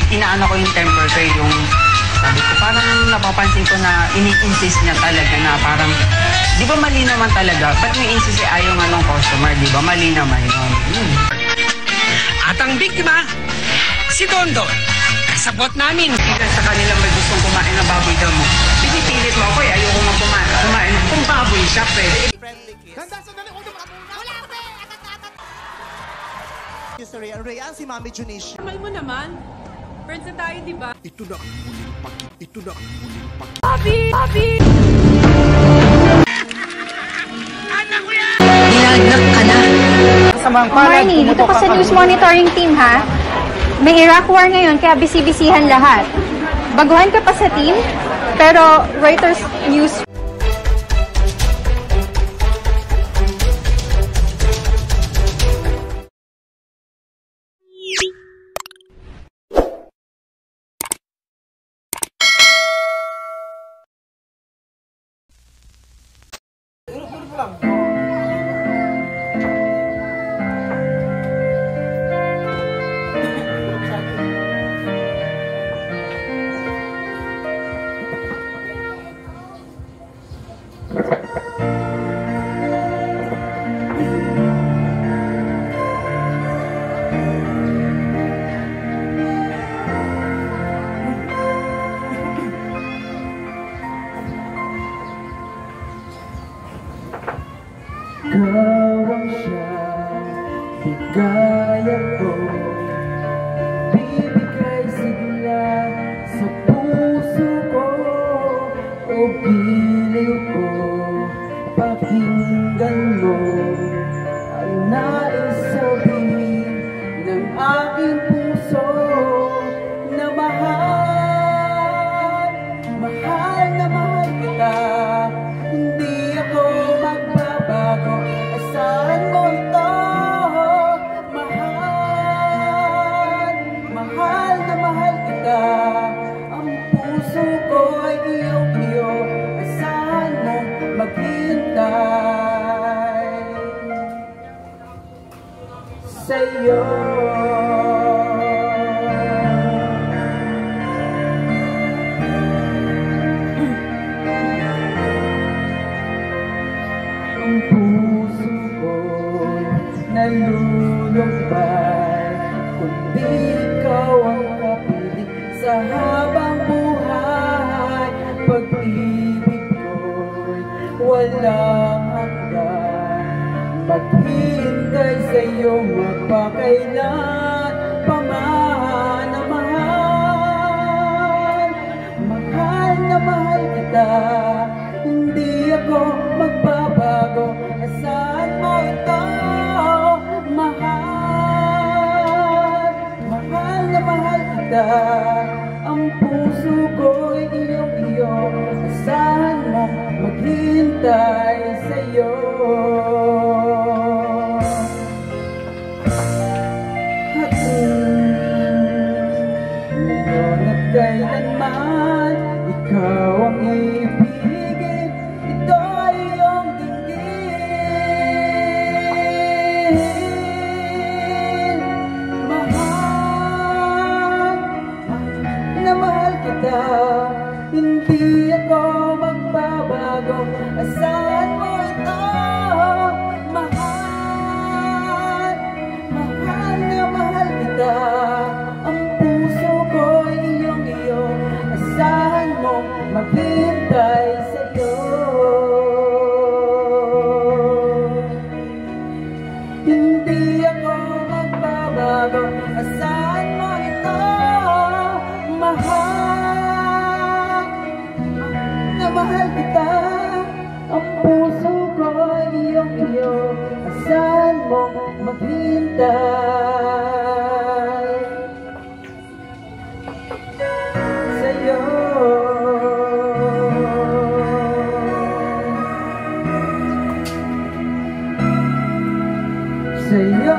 inaano ko yung temper ko, yung sabi ko, parang napapansin ko na ini-insist niya talaga na parang, di ba mali naman talaga? Ba't may insist ayaw nga ng customer, di ba? Mali naman yun. At ang biktima, si Dondon. Kasabot namin. Sa kanila may gustong kumain ng baboy daw mo. Pinipilit mo ako ayoko nga kumain. Kung baboy shop Ganda, sandali, huwag yung makabuna. Wala, pre! Yung sa Rayan. Rayan, si Mami Junicia. Mahal mo naman. Friends na tayo, di ba? Ito na ang muling pakit. Ito na ang muling pakit. Papi! Papi! Anak ko yan! Dinagnak ka na. Marnie, dito ka sa news monitoring team, ha? May Iraq war ngayon, kaya bisi-bisihan lahat. Baguhan ka pa sa team, pero Reuters News. Kawang siyang higayat ko, bibigay sigla sa puso ko, o giliw ko, pakinggan mo ang nais sabihin ng aking puso na mahal, mahal na mahal kita. Hindi ako magbabago, asahan mo ito. Mahal, mahal na mahal kita. Ang puso ko ay iyong-iyo, asahan mo maghintay sa'yo. Ang puso ko'y nalulumbay, kundi ikaw ang kapiling sa habang buhay. Pag-ibig ko'y walang hanggan, maghintay sa'yo magpakailan paman na mahal. Mahal na mahal kita, hindi ako magbabago, asahan mo ito. Mahal, mahal na mahal kita. Ang puso ko'y iyong-iyo, asahan mo maghintay sa'yo. At ngayon at kailanman, ikaw ang ibigin, ito ay iyong dinggin. Mahal na mahal kita, hindi ako magbabago, asahan mo ito. Mahal, mahal na mahal kita. Ang puso ko'y iyong-iyo, asahan mo maghintay sa'yo. Hindi ako magbabago, asahan mo ito. Mahal na mahal kita. Ang puso ko'y iyong-iyo, asahan mo maghintay sa'yo. Sa'yo.